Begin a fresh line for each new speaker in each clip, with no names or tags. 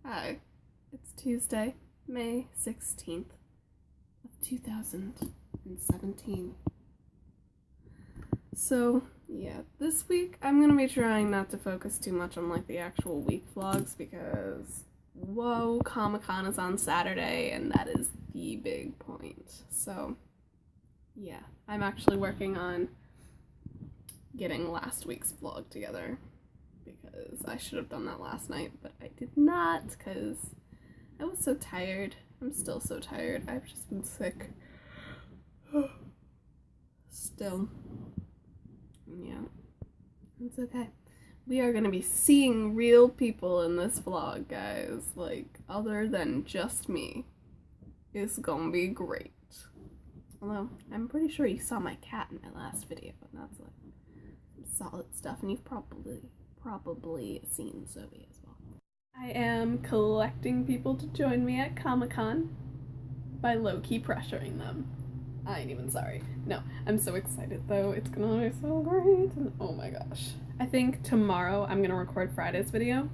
Hi, it's Tuesday, May 16th of 2017. So, yeah, this week I'm gonna be trying not to focus too much on like the actual week vlogs because, whoa, ComicCon is on Saturday and that is the big point. So, yeah, I'm actually working on getting last week's vlog together because I should have done that last night, but I did not because I was so tired. I'm still so tired. I've just been sick. Still. Yeah. It's okay. We are gonna be seeing real people in this vlog, guys. Like, other than just me. It's gonna be great. Although, I'm pretty sure you saw my cat in my last video, and that's like some solid stuff, and you've probably seen Zoe as well. I am collecting people to join me at Comic-Con by low-key pressuring them. I ain't even sorry. No, I'm so excited though. It's gonna be so great. And oh my gosh. I think tomorrow I'm gonna record Friday's video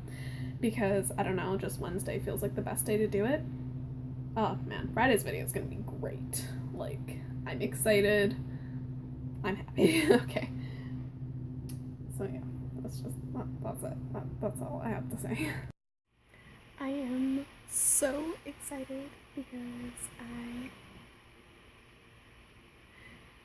because, I don't know, just Wednesday feels like the best day to do it. Oh man, Friday's video is gonna be great. Like, I'm excited. I'm happy. Okay. So yeah, that's it. That's all I have to say. I am so excited because I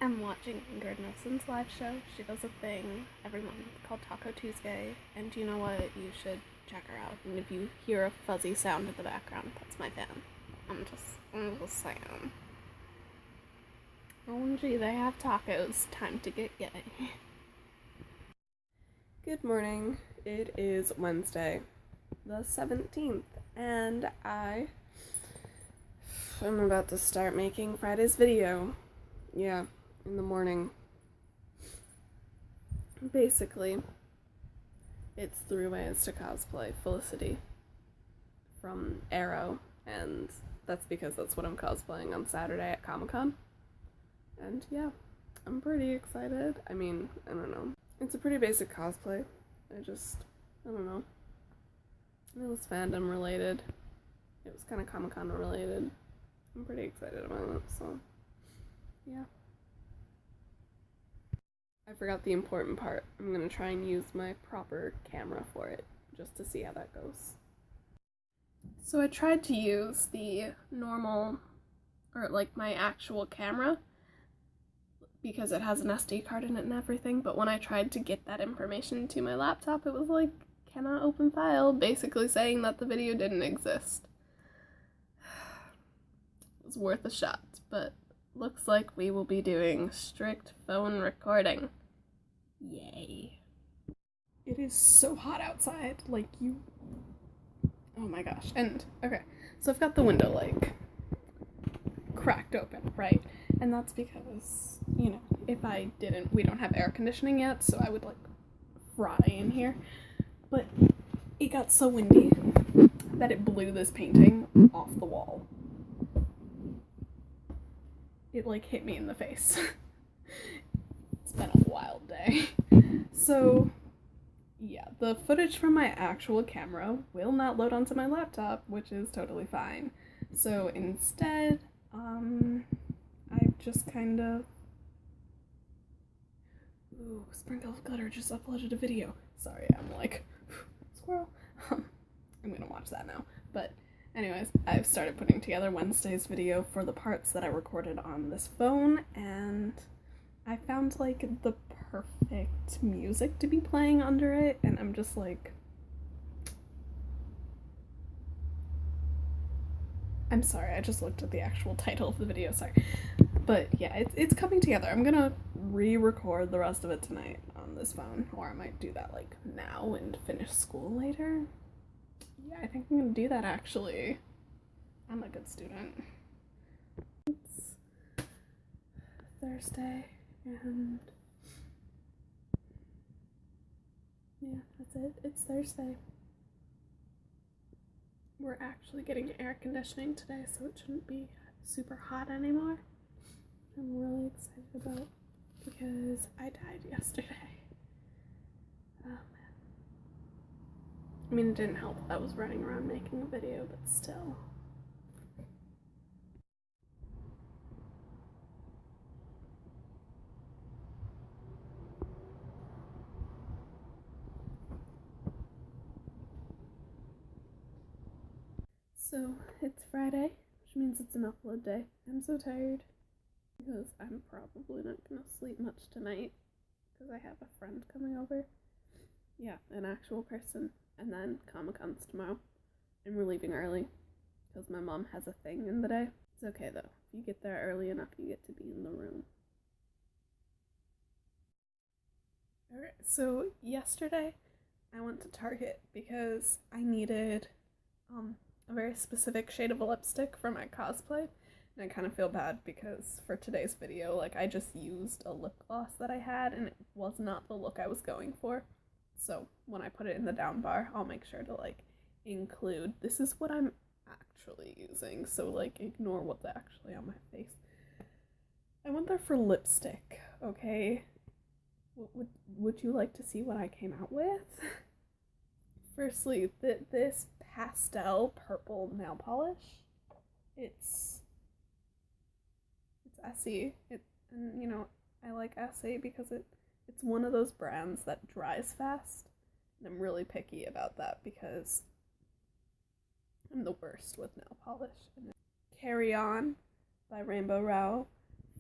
am watching Ingrid Nilsson's live show. She does a thing every month called Taco Tuesday, and you know what? You should check her out. And if you hear a fuzzy sound in the background, that's my fan. I'm just saying. OMG, they have tacos. Time to get gay. Good morning. It is Wednesday, the 17th, and I'm about to start making Friday's video. Yeah, in the morning. Basically, it's 3 ways to cosplay Felicity from Arrow, and that's because that's what I'm cosplaying on Saturday at Comic-Con. And yeah, I'm pretty excited. I mean, I don't know. It's a pretty basic cosplay. I don't know. It was fandom related. It was kind of Comic-Con related. I'm pretty excited about it, so yeah. I forgot the important part. I'm gonna try and use my proper camera for it, just to see how that goes. So I tried to use the normal, or like my actual camera, because it has an SD card in it and everything, but when I tried to get that information to my laptop, it was like, cannot open file, basically saying that the video didn't exist. It was worth a shot, but looks like we will be doing strict phone recording. Yay. It is so hot outside, like oh my gosh. And, okay, so I've got the window, like, cracked open, right? And that's because, you know, if I didn't, we don't have air conditioning yet, so I would, like, fry in here. But it got so windy that it blew this painting off the wall. It, like, hit me in the face. It's been a wild day. So, yeah, the footage from my actual camera will not load onto my laptop, which is totally fine. So instead, I've just kind of... Ooh, Sprinkle of Glitter just uploaded a video. Sorry, I'm like, squirrel. I'm gonna watch that now. But anyways, I've started putting together Wednesday's video for the parts that I recorded on this phone, and I found, like, the perfect music to be playing under it, and I'm just like... I'm sorry, I just looked at the actual title of the video, sorry. But yeah, it's coming together. I'm gonna re-record the rest of it tonight on this phone, or I might do that, like, now and finish school later. Yeah, I think I'm gonna do that, actually. I'm a good student. It's Thursday, and yeah, that's it. It's Thursday. We're actually getting air conditioning today, so it shouldn't be super hot anymore. I'm really excited about, because I died yesterday. Oh man. I mean, it didn't help that I was running around making a video, but still. So, it's Friday, which means it's an upload day. I'm so tired because I'm probably not gonna sleep much tonight because I have a friend coming over. Yeah, an actual person. And then ComicCon's tomorrow. And we're leaving early because my mom has a thing in the day. It's okay though. If you get there early enough, you get to be in the room. Alright, so yesterday I went to Target because I needed a very specific shade of a lipstick for my cosplay. And I kind of feel bad because for today's video, like, I just used a lip gloss that I had and it was not the look I was going for. So when I put it in the down bar, I'll make sure to, like, include, this is what I'm actually using, so, like, ignore what's actually on my face. I went there for lipstick, okay? Would you like to see what I came out with? Firstly, this pastel purple nail polish, it's Essie. And you know, I like Essie because it's one of those brands that dries fast, and I'm really picky about that because I'm the worst with nail polish. Carry On by Rainbow Rowell.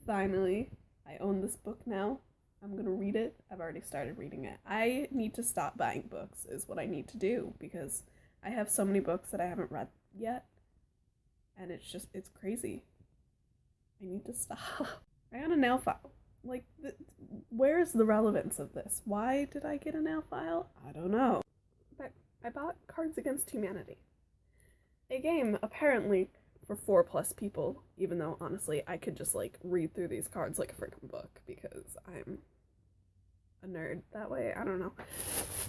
Finally, I own this book now. I'm gonna read it. I've already started reading it. I need to stop buying books is what I need to do because I have so many books that I haven't read yet, and it's crazy. I need to stop. I got a nail file. Like, where's the relevance of this? Why did I get a nail file? I don't know. But I bought Cards Against Humanity. A game, apparently, for 4+ people, even though, honestly, I could just, like, read through these cards like a freaking book because I'm a nerd that way. I don't know.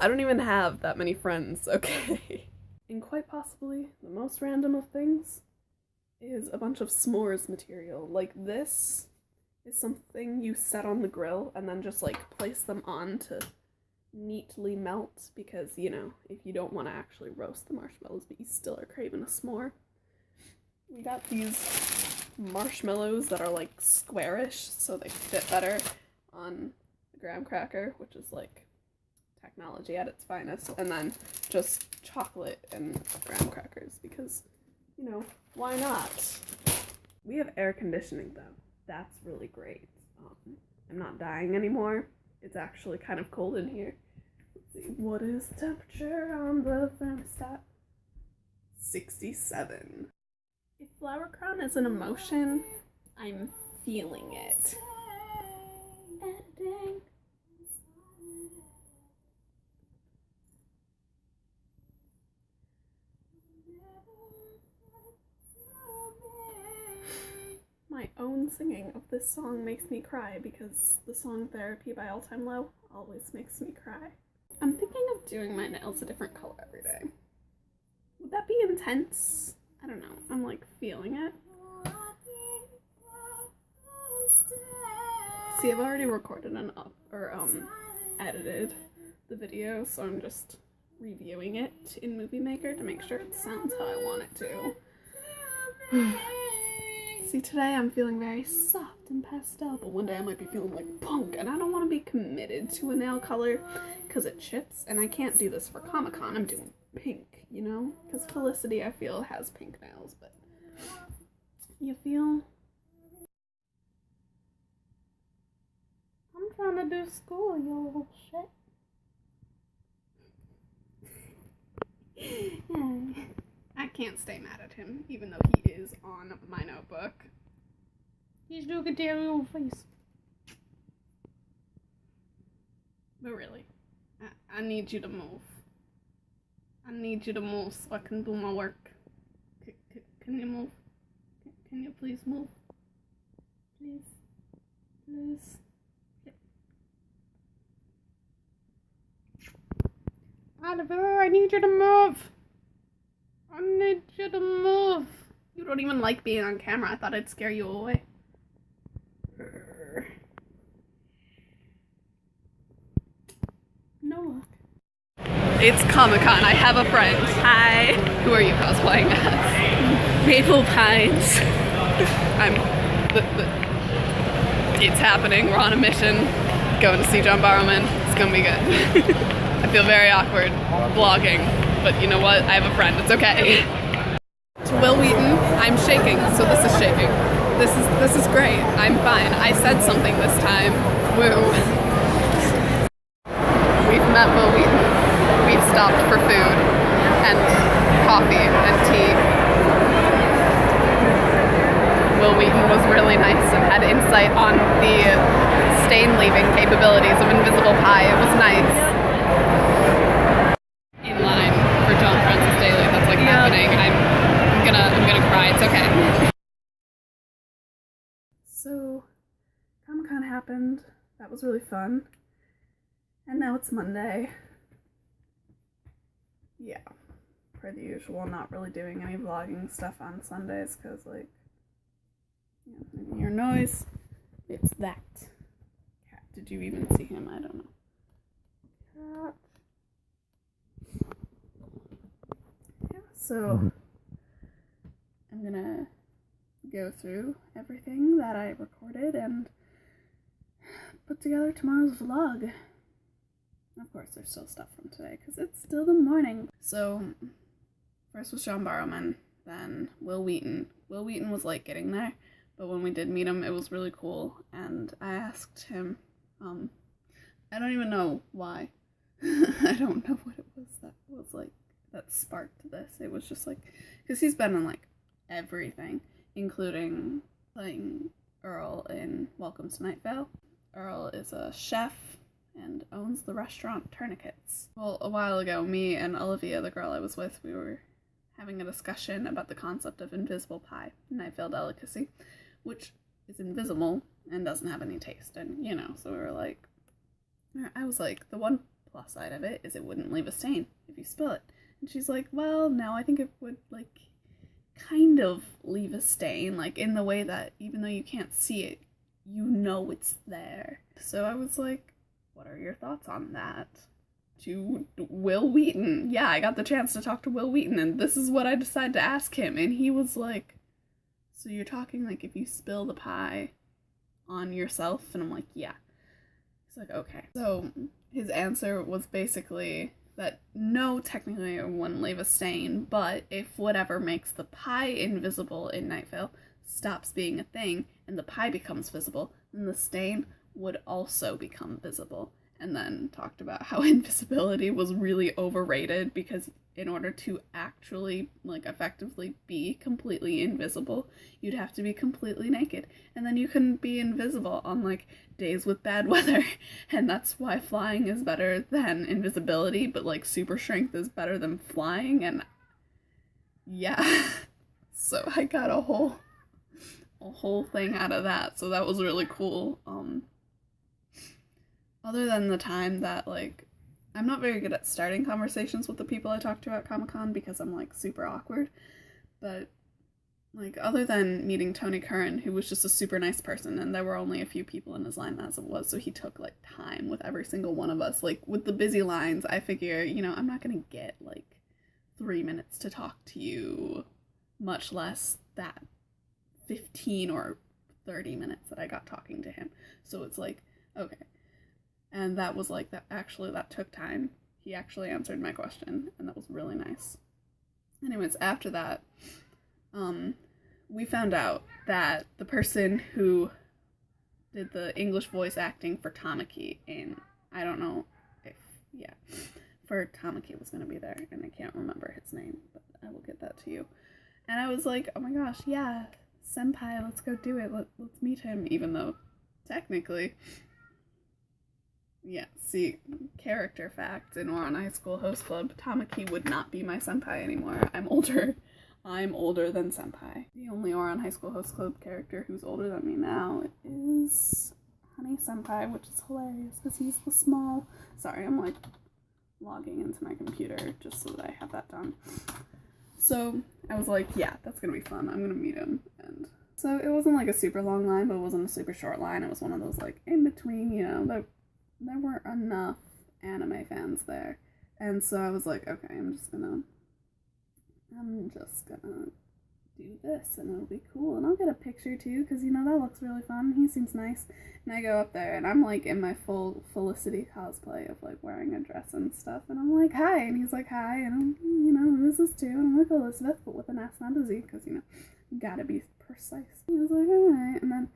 I don't even have that many friends, okay? And quite possibly, the most random of things is a bunch of s'mores material. Like, this is something you set on the grill and then just, like, place them on to neatly melt because, you know, if you don't want to actually roast the marshmallows but you still are craving a s'more. We got these marshmallows that are, like, squarish so they fit better on the graham cracker, which is, like, technology at its finest, and then just chocolate and graham crackers because, you know, why not? We have air conditioning though. That's really great. I'm not dying anymore. It's actually kind of cold in here. Let's see, what is the temperature on the thermostat? 67. If Flower Crown is an emotion, I'm feeling it. Editing. My own singing of this song makes me cry because the song Therapy by All Time Low always makes me cry. I'm thinking of doing my nails a different color every day. Would that be intense? I don't know. I'm, like, feeling it. See, I've already recorded edited the video, so I'm just reviewing it in Movie Maker to make sure it sounds how I want it to. See, today I'm feeling very soft and pastel, but one day I might be feeling like punk, and I don't want to be committed to a nail color because it chips, and I can't do this for Comic-Con. I'm doing pink, you know? Because Felicity, I feel, has pink nails, but you feel? I'm trying to do school, you little shit. I can't stay mad at him, even though he is on my notebook. He's looking at your little face. But really, I need you to move. I need you to move so I can do my work. Can you move? Can you please move? Please? Please? Oliver, I need you to move! I need you to move. You don't even like being on camera. I thought I'd scare you away. No luck. It's ComicCon. I have a friend.
Hi.
Who are you cosplaying as?
Maple Pines.
It's happening. We're on a mission. Going to see John Barrowman. It's gonna be good. I feel very awkward vlogging, but you know what? I have a friend. It's okay. To Will Wheaton, I'm shaking, so this is shaking. This is great. I'm fine. I said something this time. Woo. We've met Will Wheaton. We've stopped for food and coffee and tea. Will Wheaton was really nice and had insight on the stain leaving capabilities of Invisible Pie. It was nice. In line for John Francis Daly. That's like happening. I'm gonna cry. It's okay. So, Comic-Con happened. That was really fun. And now it's Monday. Yeah, per the usual, not really doing any vlogging stuff on Sundays because, like, you know, your noise, it's that. Cat, did you even see him? I don't know. Cat. Yeah, so I'm gonna go through everything that I recorded and put together tomorrow's vlog. Of course, there's still stuff from today, because it's still the morning. So, first was John Barrowman, then Will Wheaton. Will Wheaton was late getting there, but when we did meet him, it was really cool, and I asked him, I don't even know why. I don't know what it was like, that sparked this. It was just like, because he's been in, like, everything, including playing Earl in Welcome to Night Vale. Earl is a chef and owns the restaurant Tourniquets. Well, a while ago, me and Olivia, the girl I was with, we were having a discussion about the concept of invisible pie, a Night Vale delicacy, which is invisible and doesn't have any taste, and, you know, so we were like, I was like, the one plus side of it is it wouldn't leave a stain if you spill it. And she's like, well, no, I think it would, like, kind of leave a stain, like, in the way that even though you can't see it, you know it's there. So I was like, what are your thoughts on that? To Will Wheaton. Yeah, I got the chance to talk to Will Wheaton, and this is what I decided to ask him. And he was like, so you're talking like if you spill the pie on yourself? And I'm like, yeah. He's like, okay. So his answer was basically that no, technically it wouldn't leave a stain, but if whatever makes the pie invisible in Night Vale stops being a thing and the pie becomes visible, then the stain would also become visible. And then talked about how invisibility was really overrated because in order to actually, like, effectively be completely invisible, you'd have to be completely naked. And then you couldn't be invisible on, like, days with bad weather. And that's why flying is better than invisibility, but, like, super strength is better than flying. And yeah, so I got a whole thing out of that. So that was really cool. Other than the time that, like, I'm not very good at starting conversations with the people I talk to at Comic-Con because I'm, like, super awkward, but, like, other than meeting Tony Curran, who was just a super nice person, and there were only a few people in his line as it was, so he took, like, time with every single one of us. Like, with the busy lines, I figure, you know, I'm not gonna get, like, 3 minutes to talk to you, much less that 15 or 30 minutes that I got talking to him. So it's like, okay. And that was like, that took time. He actually answered my question, and that was really nice. Anyways, after that, we found out that the person who did the English voice acting for Tamaki in, I don't know if, yeah, for Tamaki was going to be there, and I can't remember his name, but I will get that to you. And I was like, oh my gosh, yeah, senpai, let's go do it, let's meet him, even though, technically, yeah, see, character fact in Ouran High School Host Club, Tamaki would not be my senpai anymore. I'm older than senpai. The only Ouran High School Host Club character who's older than me now is Honey Senpai, which is hilarious because he's the small... Sorry, I'm like logging into my computer just so that I have that done. So I was like, yeah, that's gonna be fun. I'm gonna meet him. And so it wasn't like a super long line, but it wasn't a super short line. It was one of those like in between, you know, there weren't enough anime fans there. And so I was like, okay, I'm just gonna do this and it'll be cool. And I'll get a picture too, because, you know, that looks really fun. He seems nice. And I go up there and I'm like in my full Felicity cosplay of like wearing a dress and stuff. And I'm like, hi. And he's like, hi. And I'm, you know, who is this too? And I'm like, Elizabeth, but with an S, not a Z, because, you know, gotta be precise. He was like, alright. And then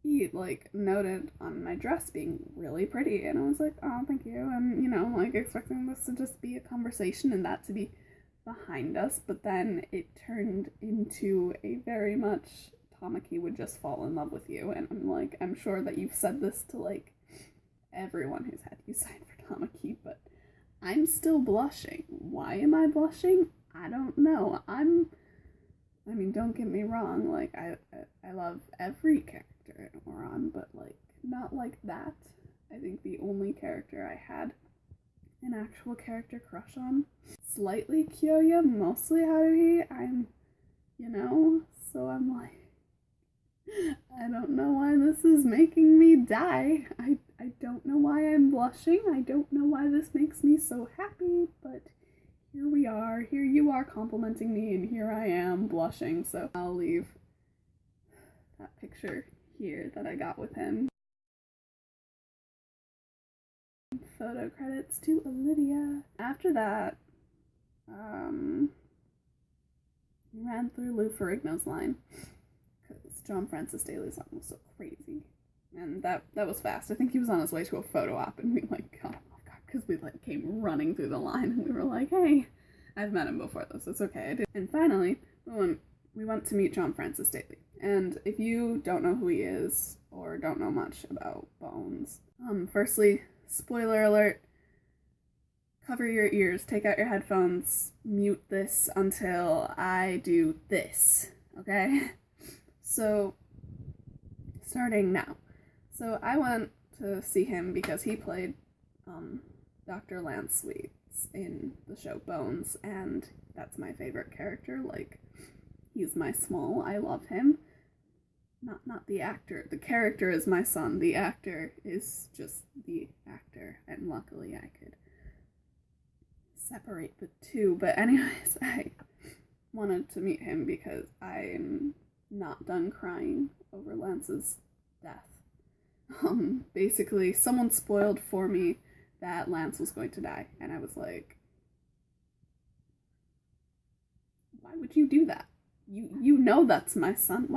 he like noted on my dress being really pretty. And I was like, oh, thank you. And, you know, like expecting this to just be a conversation and that to be behind us, but then it turned into a very much Tamaki would just fall in love with you, and I'm like, I'm sure that you've said this to like everyone who's had you sign for Tamaki, but I'm still blushing. Why am I blushing? I don't know. I mean, don't get me wrong, like I love every character in Oran, but like not like that. I think the only character I had an actual character crush on, slightly Kyoya, mostly Haruhi. You know, so I'm like, I don't know why this is making me die. I don't know why I'm blushing. I don't know why this makes me so happy, but here we are. Here you are complimenting me, and here I am blushing. So I'll leave that picture here that I got with him. Photo credits to Olivia. After that, we ran through Lou Ferrigno's line because John Francis Daly's line was so crazy, and that was fast. I think he was on his way to a photo op, and we like got him off guard because we like came running through the line, and we were like, "Hey, I've met him before this. It's okay." I did. And finally, we went to meet John Francis Daly. And if you don't know who he is or don't know much about Bones, firstly, spoiler alert, cover your ears, take out your headphones, mute this until I do this, okay? So, starting now. So I went to see him because he played Dr. Lance Sweets in the show Bones, and that's my favorite character. Like, he's my Small. I love him. Not the actor. The character is my son. The actor is just the actor. And luckily I could separate the two. But anyways, I wanted to meet him because I'm not done crying over Lance's death. Basically, someone spoiled for me that Lance was going to die. And I was like, why would you do that? You know that's my son.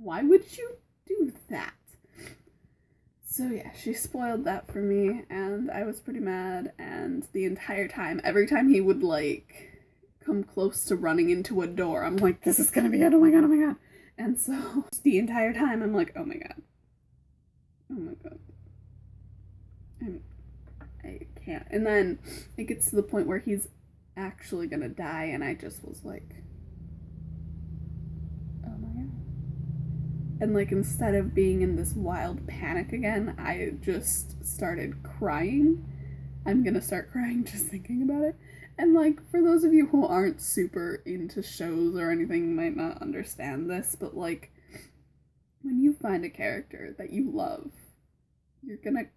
Why would you do that? So yeah, she spoiled that for me, and I was pretty mad, and the entire time, every time he would, like, come close to running into a door, I'm like, this is gonna be it, oh my god, oh my god. And so, the entire time, I'm like, oh my god. Oh my god. I can't. And then, it gets to the point where he's actually gonna die, and I just was like, and like instead of being in this wild panic again, I just started crying. I'm gonna start crying just thinking about it. And like, for those of you who aren't super into shows or anything, might not understand this, but like, when you find a character that you love, you're gonna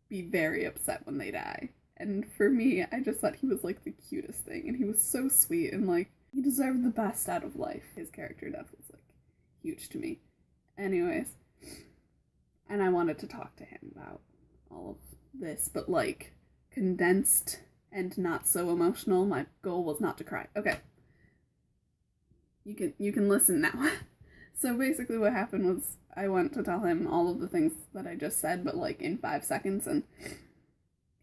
be very upset when they die. And for me, I just thought he was like the cutest thing, and he was so sweet, and like, he deserved the best out of life. His character death was like huge to me. Anyways, and I wanted to talk to him about all of this, but like condensed and not so emotional. My goal was not to cry. Okay, you can listen now. So basically what happened was I went to tell him all of the things that I just said, but like in 5 seconds, and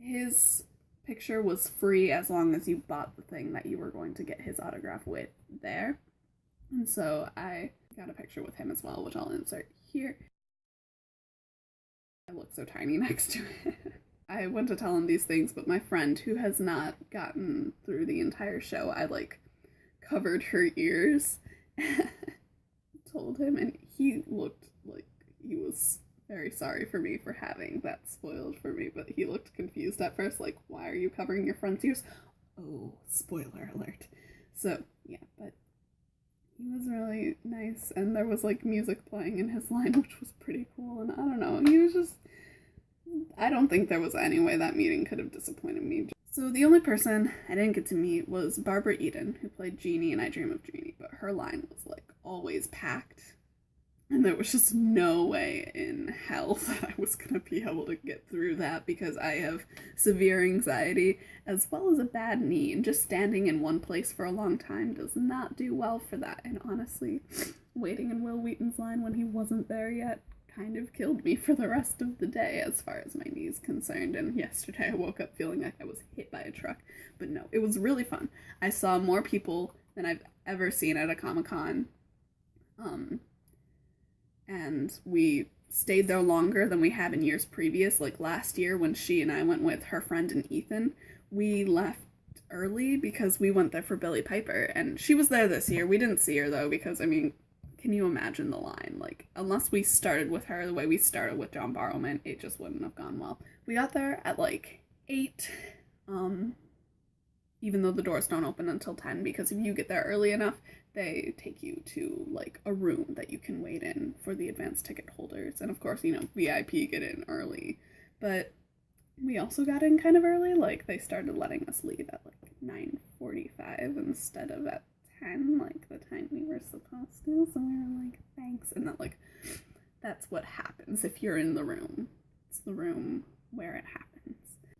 his picture was free as long as you bought the thing that you were going to get his autograph with there. And so I got a picture with him as well, which I'll insert here. I look so tiny next to it. I went to tell him these things, but my friend, who has not gotten through the entire show, I like covered her ears, told him, and he looked like he was very sorry for me for having that spoiled for me, but he looked confused at first, like, why are you covering your friend's ears? Oh, spoiler alert. So, yeah, but he was really nice, and there was like music playing in his line, which was pretty cool, and I don't know, he was just, I don't think there was any way that meeting could have disappointed me. So the only person I didn't get to meet was Barbara Eden, who played Jeannie in I Dream of Jeannie, but her line was like always packed. And there was just no way in hell that I was going to be able to get through that because I have severe anxiety as well as a bad knee. And just standing in one place for a long time does not do well for that. And honestly, waiting in Will Wheaton's line when he wasn't there yet kind of killed me for the rest of the day as far as my knee is concerned. And yesterday I woke up feeling like I was hit by a truck. But no, it was really fun. I saw more people than I've ever seen at a Comic-Con. And we stayed there longer than we have in years previous. Like last year when she and I went with her friend and Ethan, we left early because we went there for Billie Piper, and she was there this year. We didn't see her though because, I mean, can you imagine the line? Like, unless we started with her the way we started with John Barrowman, it just wouldn't have gone well. We got there at like 8, even though the doors don't open until 10, because if you get there early enough, they take you to like a room that you can wait in for the advanced ticket holders. And of course, you know, VIP get in early. But we also got in kind of early. Like, they started letting us leave at like 9:45 instead of at 10, like the time we were supposed to. So we were like, thanks. And that, like, that's what happens if you're in the room. It's the room where it happens.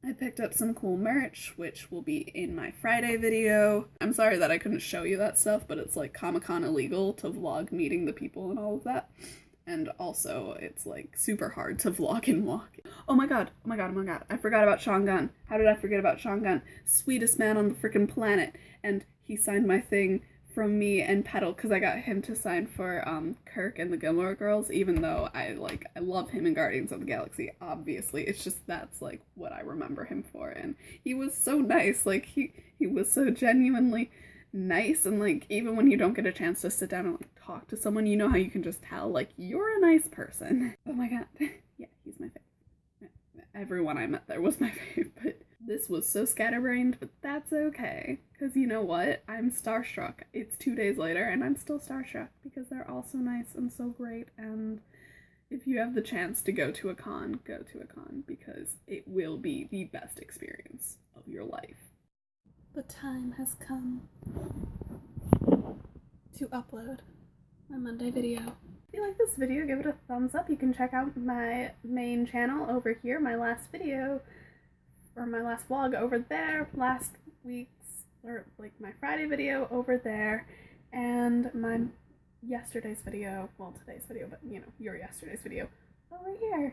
I picked up some cool merch, which will be in my Friday video. I'm sorry that I couldn't show you that stuff, but it's like Comic-Con illegal to vlog meeting the people and all of that. And also, it's like super hard to vlog and walk. Oh my god, oh my god, oh my god. I forgot about Sean Gunn. How did I forget about Sean Gunn? Sweetest man on the freaking planet. And he signed my thing from me and Petal, because I got him to sign for Kirk and the Gilmore Girls, even though I love him in Guardians of the Galaxy, obviously. It's just that's like what I remember him for. And he was so nice. Like, he was so genuinely nice, and like, even when you don't get a chance to sit down and like talk to someone, you know how you can just tell like you're a nice person. Oh my god. Yeah, he's my favorite. Everyone I met there was my favorite. This was so scatterbrained, but that's okay. Because you know what? I'm starstruck. It's 2 days later, and I'm still starstruck because they're all so nice and so great. And if you have the chance to go to a con, go to a con, because it will be the best experience of your life. The time has come to upload my Monday video. If you like this video, give it a thumbs up. You can check out my main channel over here, my last video, or my last vlog over there, last week's, or like my Friday video over there, and my yesterday's video, well, today's video, but you know, your yesterday's video over here.